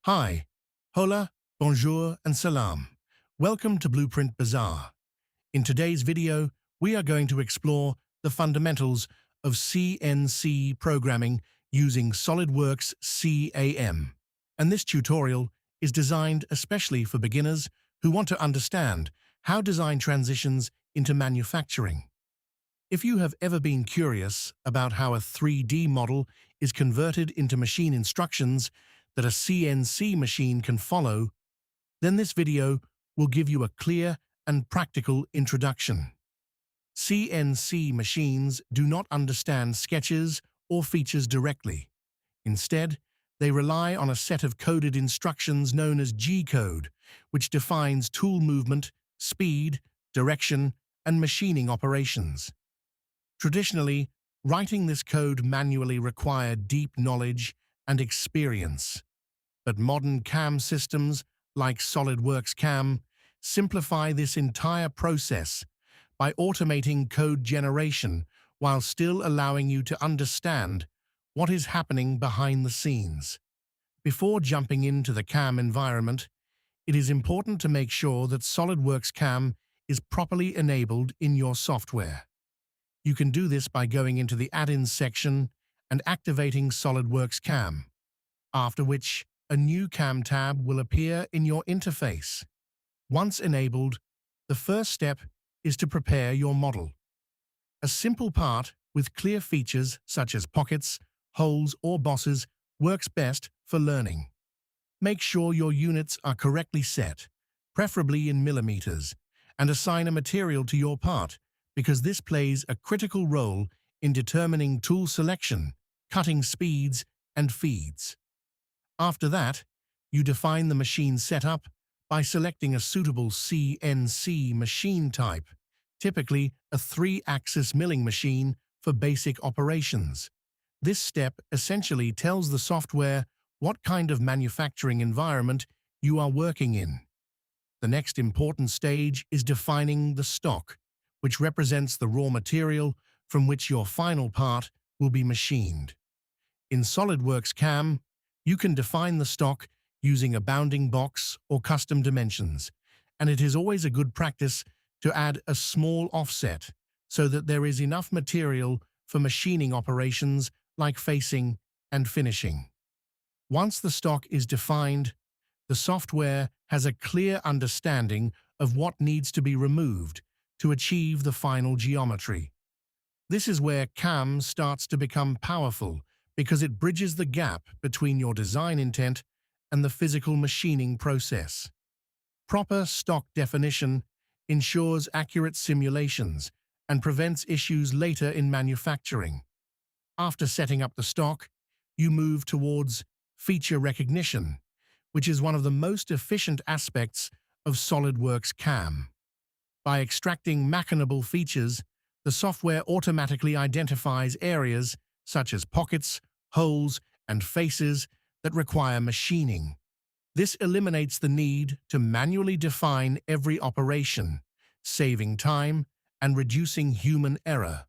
Hi, Hola, Bonjour and Salaam. Welcome to Blueprint Bazaar. In today's video, we are going to explore the fundamentals of CNC programming using SolidWorks CAM. And this tutorial is designed especially for beginners who want to understand how design transitions into manufacturing. If you have ever been curious about how a 3D model is converted into machine instructions that a CNC machine can follow, then this video will give you a clear and practical introduction. CNC machines do not understand sketches or features directly. Instead, they rely on a set of coded instructions known as G-code, which defines tool movement, speed, direction, and machining operations. Traditionally, writing this code manually required deep knowledge and experience. But modern CAM systems, like SolidWorks CAM, simplify this entire process by automating code generation while still allowing you to understand what is happening behind the scenes. Before jumping into the CAM environment, it is important to make sure that SolidWorks CAM is properly enabled in your software. You can do this by going into the Add-ins section and activating SolidWorks CAM, after which a new CAM tab will appear in your interface. Once enabled, the first step is to prepare your model. A simple part with clear features such as pockets, holes, or bosses works best for learning. Make sure your units are correctly set, preferably in millimeters, and assign a material to your part, because this plays a critical role in determining tool selection, cutting speeds, and feeds. After that, you define the machine setup by selecting a suitable CNC machine type, typically a 3-axis milling machine for basic operations. This step essentially tells the software what kind of manufacturing environment you are working in. The next important stage is defining the stock, which represents the raw material from which your final part will be machined. In SolidWorks CAM, you can define the stock using a bounding box or custom dimensions, and it is always a good practice to add a small offset so that there is enough material for machining operations like facing and finishing. Once the stock is defined, the software has a clear understanding of what needs to be removed to achieve the final geometry. This is where CAM starts to become powerful because it bridges the gap between your design intent and the physical machining process. Proper stock definition ensures accurate simulations and prevents issues later in manufacturing. After setting up the stock, you move towards feature recognition, which is one of the most efficient aspects of SolidWorks CAM. By extracting machinable features, the software automatically identifies areas such as pockets, holes, and faces that require machining. This eliminates the need to manually define every operation, saving time and reducing human error.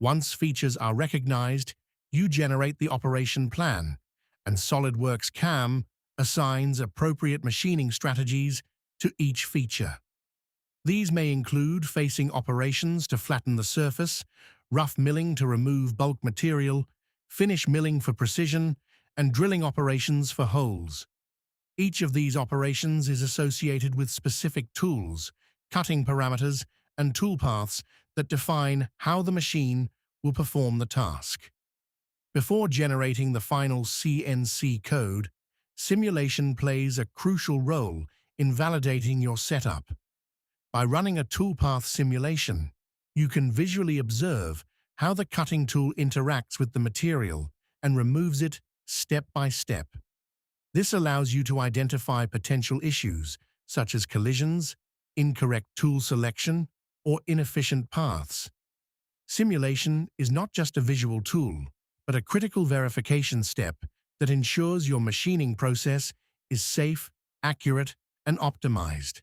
Once features are recognized, you generate the operation plan, and SolidWorks CAM assigns appropriate machining strategies to each feature. These may include facing operations to flatten the surface, rough milling to remove bulk material, finish milling for precision, and drilling operations for holes. Each of these operations is associated with specific tools, cutting parameters, and toolpaths that define how the machine will perform the task. Before generating the final CNC code, simulation plays a crucial role in validating your setup. By running a toolpath simulation, you can visually observe how the cutting tool interacts with the material and removes it step by step. This allows you to identify potential issues such as collisions, incorrect tool selection, or inefficient paths. Simulation is not just a visual tool, but a critical verification step that ensures your machining process is safe, accurate, and optimized.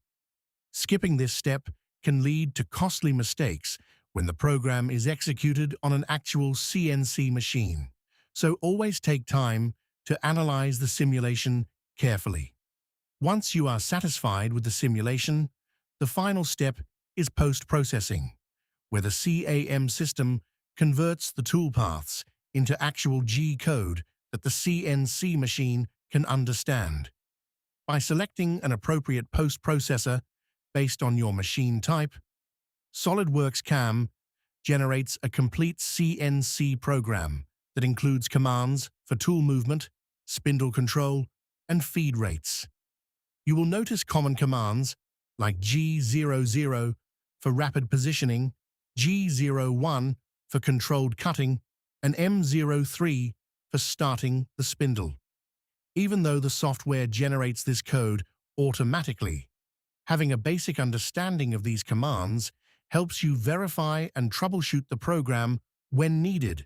Skipping this step can lead to costly mistakes when the program is executed on an actual CNC machine. So always take time to analyze the simulation carefully. Once you are satisfied with the simulation, the final step is post-processing, where the CAM system converts the toolpaths into actual G code that the CNC machine can understand. By selecting an appropriate post-processor based on your machine type, SolidWorks CAM generates a complete CNC program that includes commands for tool movement, spindle control, and feed rates. You will notice common commands like G00 for rapid positioning, G01 for controlled cutting, and M03 for starting the spindle. Even though the software generates this code automatically, having a basic understanding of these commands helps you verify and troubleshoot the program when needed.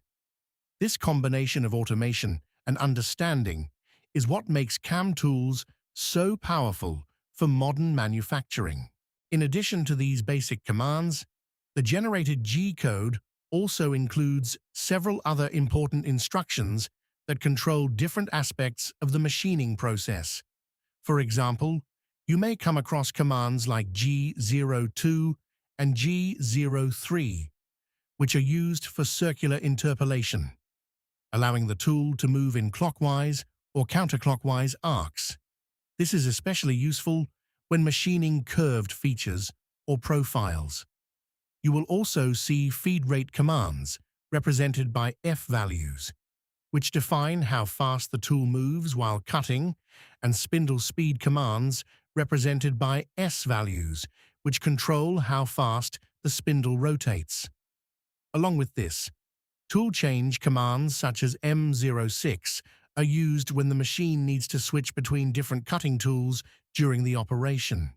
This combination of automation and understanding is what makes CAM tools so powerful for modern manufacturing. In addition to these basic commands, the generated G code also includes several other important instructions that control different aspects of the machining process. For example, you may come across commands like G02 and G03, which are used for circular interpolation, allowing the tool to move in clockwise or counterclockwise arcs. This is especially useful when machining curved features or profiles. You will also see feed rate commands, represented by F values, which define how fast the tool moves while cutting, and spindle speed commands, represented by S values, which control how fast the spindle rotates. Along with this, tool change commands such as M06 are used when the machine needs to switch between different cutting tools during the operation.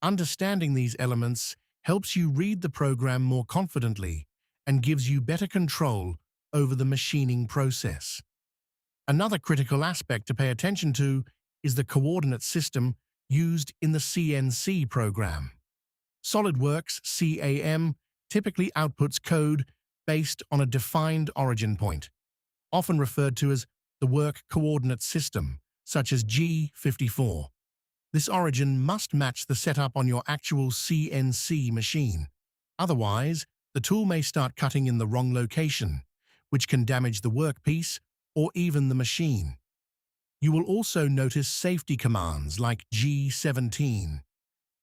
Understanding these elements helps you read the program more confidently and gives you better control over the machining process. Another critical aspect to pay attention to is the coordinate system used in the CNC program. SolidWorks CAM typically outputs code based on a defined origin point, often referred to as the work coordinate system, such as G54. This origin must match the setup on your actual CNC machine. Otherwise, the tool may start cutting in the wrong location, which can damage the workpiece or even the machine. You will also notice safety commands like G17,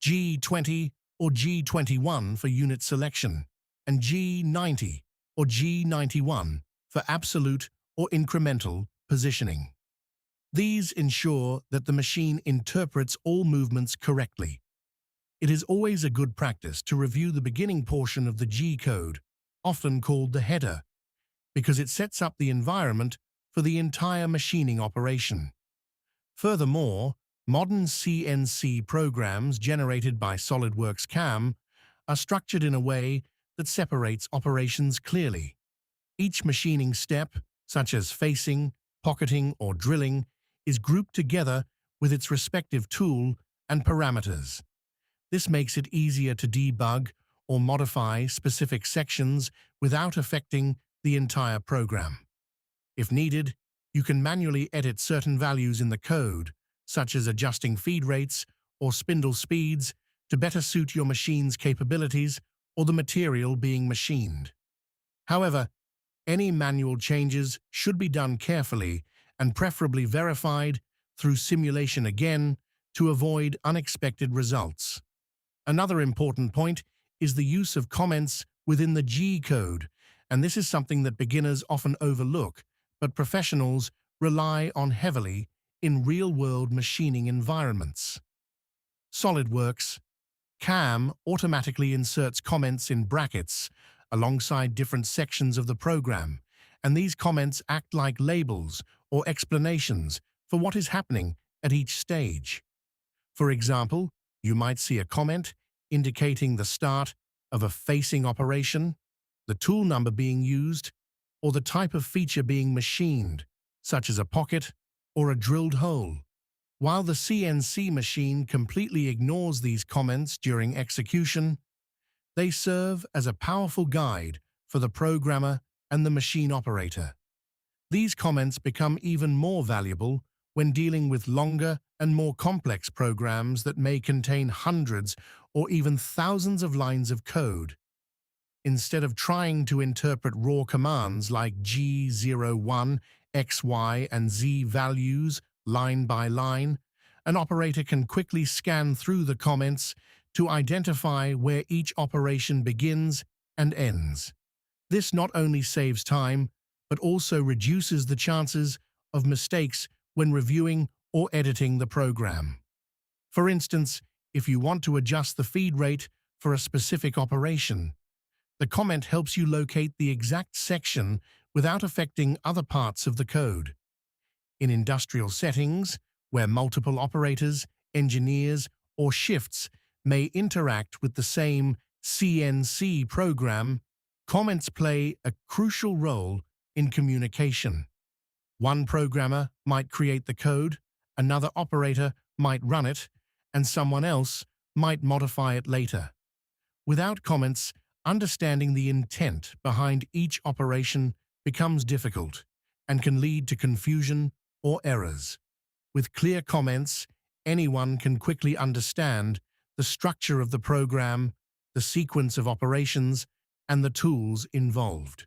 G20 or G21 for unit selection, and G90 or G91 for absolute or incremental positioning. These ensure that the machine interprets all movements correctly. It is always a good practice to review the beginning portion of the G code, often called the header, because it sets up the environment for the entire machining operation. Furthermore, modern CNC programs generated by SolidWorks CAM are structured in a way that separates operations clearly. Each machining step, such as facing, pocketing, or drilling, is grouped together with its respective tool and parameters. This makes it easier to debug or modify specific sections without affecting the entire program. If needed, you can manually edit certain values in the code, such as adjusting feed rates or spindle speeds to better suit your machine's capabilities or the material being machined. However, any manual changes should be done carefully and preferably verified through simulation again to avoid unexpected results. Another important point is the use of comments within the G code, and this is something that beginners often overlook, but professionals rely on heavily in real-world machining environments. SolidWorks CAM automatically inserts comments in brackets alongside different sections of the program, and these comments act like labels or explanations for what is happening at each stage. For example, you might see a comment indicating the start of a facing operation, the tool number being used, or the type of feature being machined, such as a pocket or a drilled hole. While the CNC machine completely ignores these comments during execution, they serve as a powerful guide for the programmer and the machine operator. These comments become even more valuable when dealing with longer and more complex programs that may contain hundreds or even thousands of lines of code. Instead of trying to interpret raw commands like G01, X, Y, and Z values line by line, an operator can quickly scan through the comments to identify where each operation begins and ends. This not only saves time, but also reduces the chances of mistakes when reviewing or editing the program. For instance, if you want to adjust the feed rate for a specific operation, the comment helps you locate the exact section without affecting other parts of the code. In industrial settings, where multiple operators, engineers, or shifts may interact with the same CNC program, comments play a crucial role in communication. One programmer might create the code, another operator might run it, and someone else might modify it later. Without comments, understanding the intent behind each operation becomes difficult and can lead to confusion or errors. With clear comments, anyone can quickly understand the structure of the program, the sequence of operations, and the tools involved.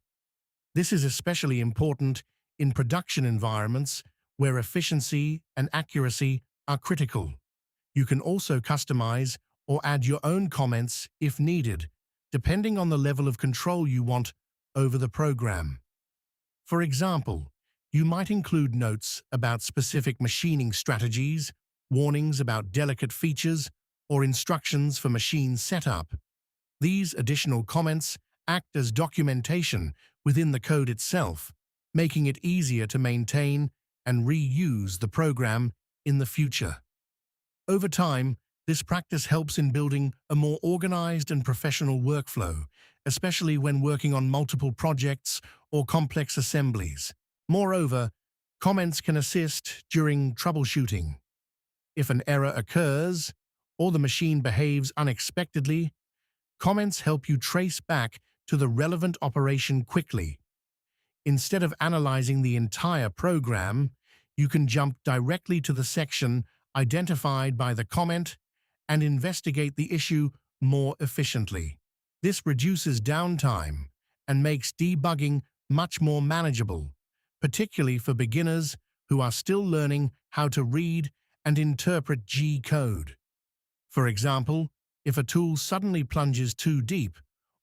This is especially important in production environments where efficiency and accuracy are critical. You can also customize or add your own comments if needed, depending on the level of control you want over the program. For example, you might include notes about specific machining strategies, warnings about delicate features, or instructions for machine setup. These additional comments act as documentation within the code itself, making it easier to maintain and reuse the program in the future. Over time, this practice helps in building a more organized and professional workflow, especially when working on multiple projects or complex assemblies. Moreover, comments can assist during troubleshooting. If an error occurs or the machine behaves unexpectedly, comments help you trace back to the relevant operation quickly. Instead of analyzing the entire program, you can jump directly to the section identified by the comment and investigate the issue more efficiently. This reduces downtime and makes debugging much more manageable, particularly for beginners who are still learning how to read and interpret G-code. For example, if a tool suddenly plunges too deep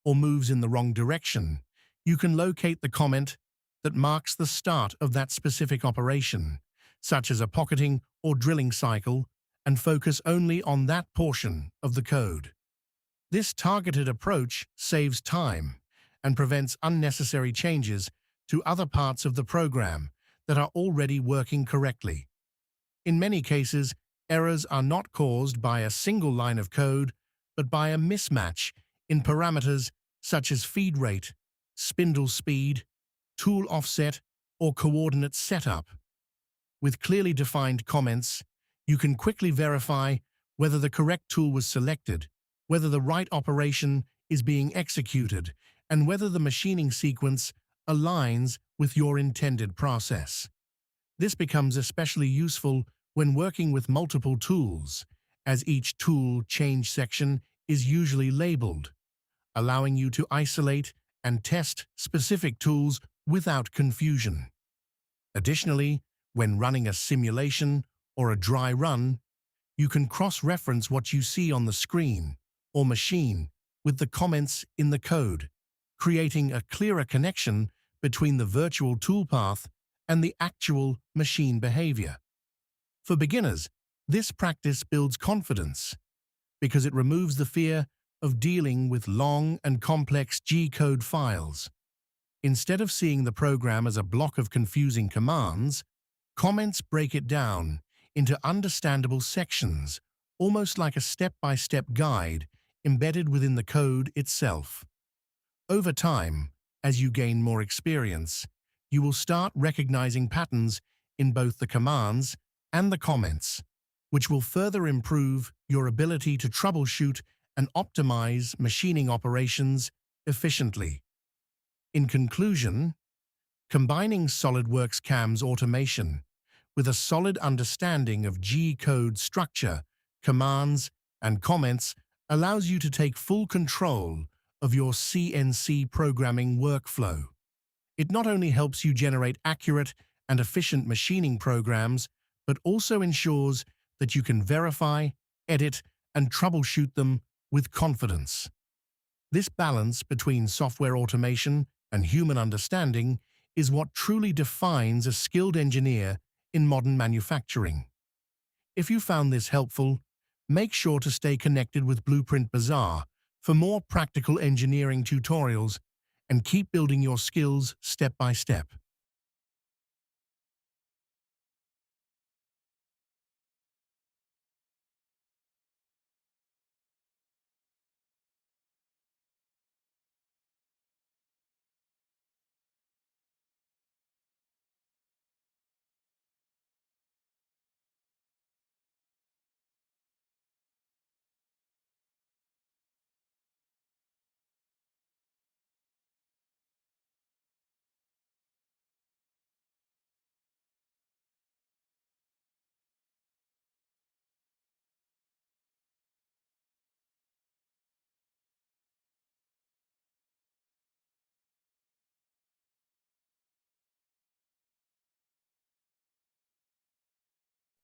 or moves in the wrong direction, you can locate the comment that marks the start of that specific operation, such as a pocketing or drilling cycle, and focus only on that portion of the code. This targeted approach saves time and prevents unnecessary changes to other parts of the program that are already working correctly. In many cases, errors are not caused by a single line of code, but by a mismatch in parameters such as feed rate, spindle speed, tool offset, or coordinate setup. With clearly defined comments, you can quickly verify whether the correct tool was selected, whether the right operation is being executed, and whether the machining sequence aligns with your intended process. This becomes especially useful when working with multiple tools, as each tool change section is usually labeled, allowing you to isolate and test specific tools without confusion. Additionally, when running a simulation or a dry run, you can cross-reference what you see on the screen or machine with the comments in the code, creating a clearer connection between the virtual toolpath and the actual machine behavior. For beginners, this practice builds confidence because it removes the fear of dealing with long and complex G-code files. Instead of seeing the program as a block of confusing commands, comments break it down into understandable sections, almost like a step-by-step guide embedded within the code itself. Over time, as you gain more experience, you will start recognizing patterns in both the commands and the comments, which will further improve your ability to troubleshoot and optimize machining operations efficiently. In conclusion, combining SolidWorks CAM's automation with a solid understanding of G-code structure, commands, and comments allows you to take full control of your CNC programming workflow. It not only helps you generate accurate and efficient machining programs, but also ensures that you can verify, edit, and troubleshoot them with confidence. This balance between software automation and human understanding is what truly defines a skilled engineer in modern manufacturing. If you found this helpful, make sure to stay connected with Blueprint Bazaar for more practical engineering tutorials and keep building your skills step by step.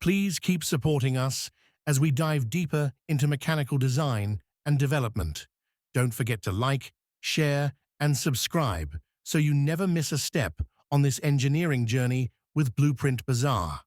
Please keep supporting us as we dive deeper into mechanical design and development. Don't forget to like, share, and subscribe so you never miss a step on this engineering journey with Blueprint Bazaar.